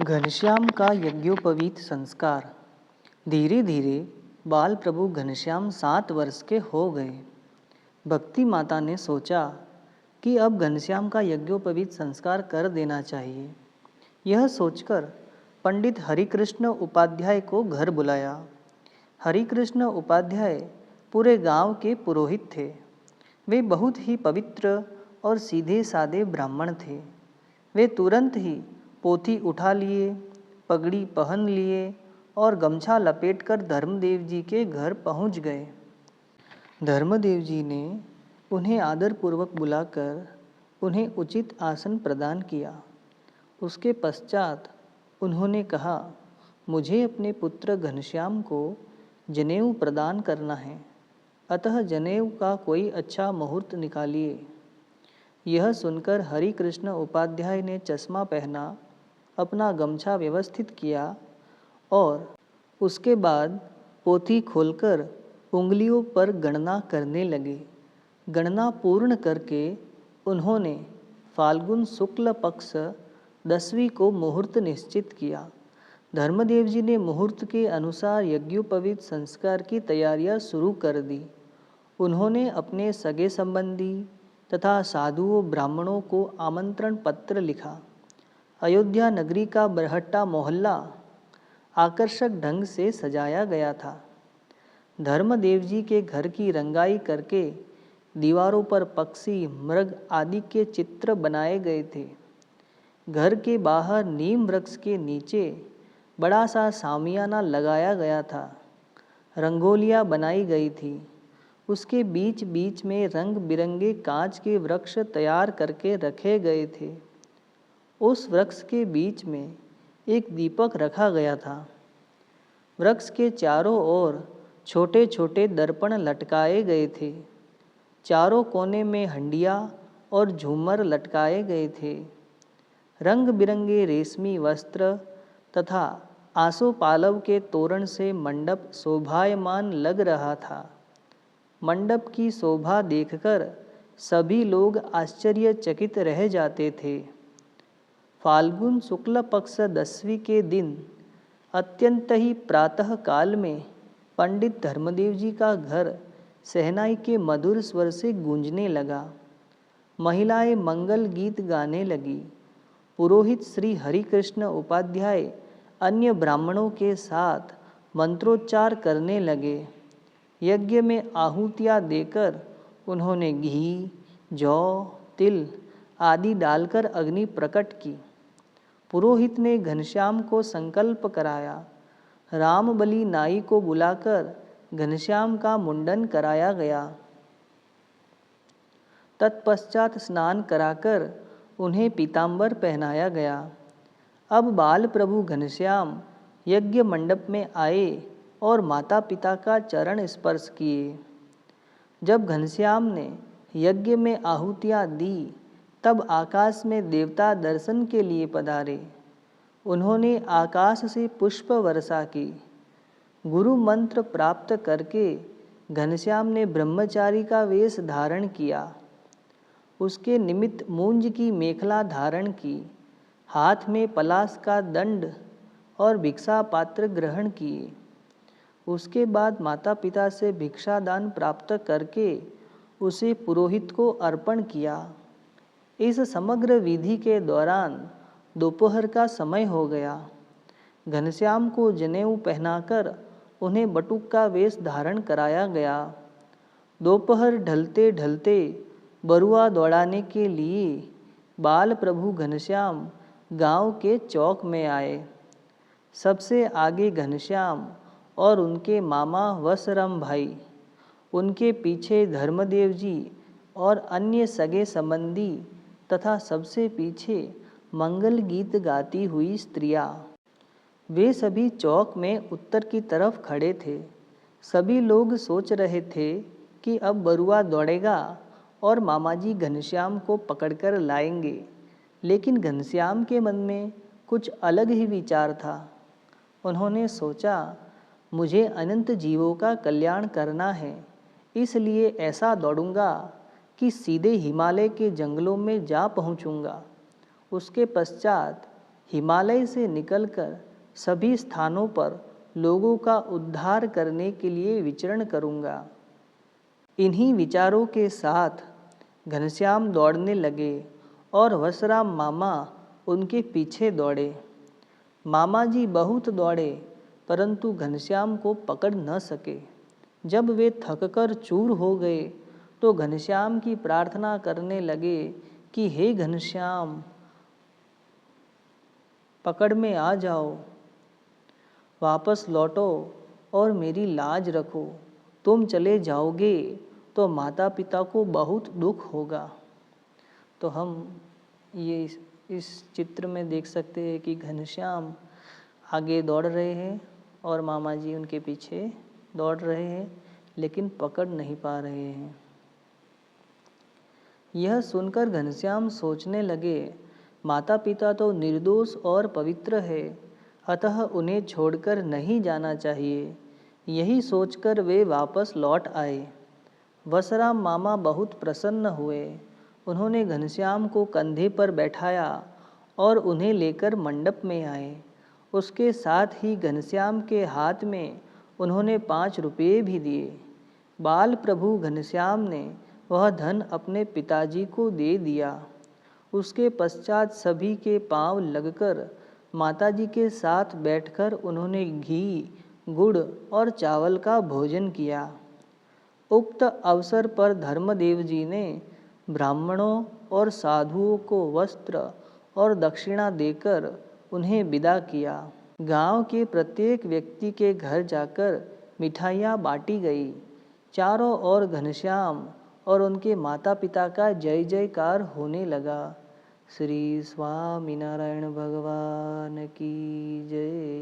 घनश्याम का यज्ञोपवीत संस्कार। धीरे धीरे बाल प्रभु घनश्याम 7 वर्ष के हो गए। भक्ति माता ने सोचा कि अब घनश्याम का यज्ञोपवीत संस्कार कर देना चाहिए। यह सोचकर पंडित हरिकृष्ण उपाध्याय को घर बुलाया। हरिकृष्ण उपाध्याय पूरे गांव के पुरोहित थे। वे बहुत ही पवित्र और सीधे साधे ब्राह्मण थे। वे तुरंत ही पोथी उठा लिए, पगड़ी पहन लिए और गमछा लपेटकर धर्मदेव जी के घर पहुंच गए। धर्मदेव जी ने उन्हें आदरपूर्वक बुलाकर उन्हें उचित आसन प्रदान किया। उसके पश्चात उन्होंने कहा, मुझे अपने पुत्र घनश्याम को जनेऊ प्रदान करना है, अतः जनेऊ का कोई अच्छा मुहूर्त निकालिए। यह सुनकर हरिकृष्ण उपाध्याय ने चश्मा पहना, अपना गमछा व्यवस्थित किया और उसके बाद पोथी खोलकर उंगलियों पर गणना करने लगे। गणना पूर्ण करके उन्होंने फाल्गुन शुक्ल पक्ष 10वीं को मुहूर्त निश्चित किया। धर्मदेव जी ने मुहूर्त के अनुसार यज्ञोपवीत संस्कार की तैयारियां शुरू कर दी। उन्होंने अपने सगे संबंधी तथा साधुओं ब्राह्मणों को आमंत्रण पत्र लिखा। अयोध्या नगरी का बरहट्टा मोहल्ला आकर्षक ढंग से सजाया गया था। धर्मदेव जी के घर की रंगाई करके दीवारों पर पक्षी, मृग आदि के चित्र बनाए गए थे। घर के बाहर नीम वृक्ष के नीचे बड़ा सा सामियाना लगाया गया था। रंगोलियां बनाई गई थी। उसके बीच बीच में रंग बिरंगे कांच के वृक्ष तैयार करके रखे गए थे। उस वृक्ष के बीच में एक दीपक रखा गया था। वृक्ष के चारों ओर छोटे छोटे दर्पण लटकाए गए थे। चारों कोने में हंडिया और झूमर लटकाए गए थे। रंग बिरंगे रेशमी वस्त्र तथा आसोपालव के तोरण से मंडप शोभायमान लग रहा था। मंडप की शोभा देखकर सभी लोग आश्चर्यचकित रह जाते थे। फाल्गुन शुक्ल पक्ष 10वीं के दिन अत्यंत ही प्रातः काल में पंडित धर्मदेव जी का घर शहनाई के मधुर स्वर से गूंजने लगा। महिलाएं मंगल गीत गाने लगी। पुरोहित श्री हरिकृष्ण उपाध्याय अन्य ब्राह्मणों के साथ मंत्रोच्चार करने लगे। यज्ञ में आहुतियां देकर उन्होंने घी, जौ, तिल आदि डालकर अग्नि प्रकट की। पुरोहित ने घनश्याम को संकल्प कराया। रामबली नाई को बुलाकर घनश्याम का मुंडन कराया गया। तत्पश्चात स्नान कराकर उन्हें पीतांबर पहनाया गया। अब बाल प्रभु घनश्याम यज्ञ मंडप में आए और माता पिता का चरण स्पर्श किए। जब घनश्याम ने यज्ञ में आहुतियां दी तब आकाश में देवता दर्शन के लिए पधारे। उन्होंने आकाश से पुष्प वर्षा की। गुरु मंत्र प्राप्त करके घनश्याम ने ब्रह्मचारी का वेश धारण किया। उसके निमित्त मूंज की मेखला धारण की, हाथ में पलाश का दंड और भिक्षा पात्र ग्रहण किए। उसके बाद माता पिता से भिक्षा दान प्राप्त करके उसे पुरोहित को अर्पण किया। इस समग्र विधि के दौरान दोपहर का समय हो गया। घनश्याम को जनेऊ पहनाकर उन्हें बटुक का वेश धारण कराया गया। दोपहर ढलते ढलते बरुआ दौड़ाने के लिए बाल प्रभु घनश्याम गांव के चौक में आए। सबसे आगे घनश्याम और उनके मामा वसराम भाई, उनके पीछे धर्मदेव जी और अन्य सगे संबंधी तथा सबसे पीछे मंगल गीत गाती हुई स्त्रियां। वे सभी चौक में उत्तर की तरफ खड़े थे। सभी लोग सोच रहे थे कि अब बरुआ दौड़ेगा और मामाजी घनश्याम को पकड़कर लाएंगे। लेकिन घनश्याम के मन में कुछ अलग ही विचार था। उन्होंने सोचा, मुझे अनंत जीवों का कल्याण करना है, इसलिए ऐसा दौड़ूंगा कि सीधे हिमालय के जंगलों में जा पहुंचूंगा। उसके पश्चात हिमालय से निकलकर सभी स्थानों पर लोगों का उद्धार करने के लिए विचरण करूँगा। इन्हीं विचारों के साथ घनश्याम दौड़ने लगे और वसराम मामा उनके पीछे दौड़े। मामा जी बहुत दौड़े परंतु घनश्याम को पकड़ न सके। जब वे थककर चूर हो गए तो घनश्याम की प्रार्थना करने लगे कि हे घनश्याम, पकड़ में आ जाओ, वापस लौटो और मेरी लाज रखो। तुम चले जाओगे तो माता पिता को बहुत दुख होगा। तो हम ये इस चित्र में देख सकते हैं कि घनश्याम आगे दौड़ रहे हैं और मामा जी उनके पीछे दौड़ रहे हैं, लेकिन पकड़ नहीं पा रहे हैं। यह सुनकर घनश्याम सोचने लगे, माता पिता तो निर्दोष और पवित्र है, अतः उन्हें छोड़कर नहीं जाना चाहिए। यही सोचकर वे वापस लौट आए। वसराम मामा बहुत प्रसन्न हुए। उन्होंने घनश्याम को कंधे पर बैठाया और उन्हें लेकर मंडप में आए। उसके साथ ही घनश्याम के हाथ में उन्होंने 5 रुपये भी दिए। बाल प्रभु घनश्याम ने वह धन अपने पिताजी को दे दिया। उसके पश्चात सभी के पांव लगकर माताजी के साथ बैठकर उन्होंने घी, गुड़ और चावल का भोजन किया। उक्त अवसर पर धर्मदेव जी ने ब्राह्मणों और साधुओं को वस्त्र और दक्षिणा देकर उन्हें विदा किया। गांव के प्रत्येक व्यक्ति के घर जाकर मिठाइयाँ बांटी गई। चारों ओर घनश्याम और उनके माता पिता का जय जयकार होने लगा। श्री स्वामीनारायण भगवान की जय।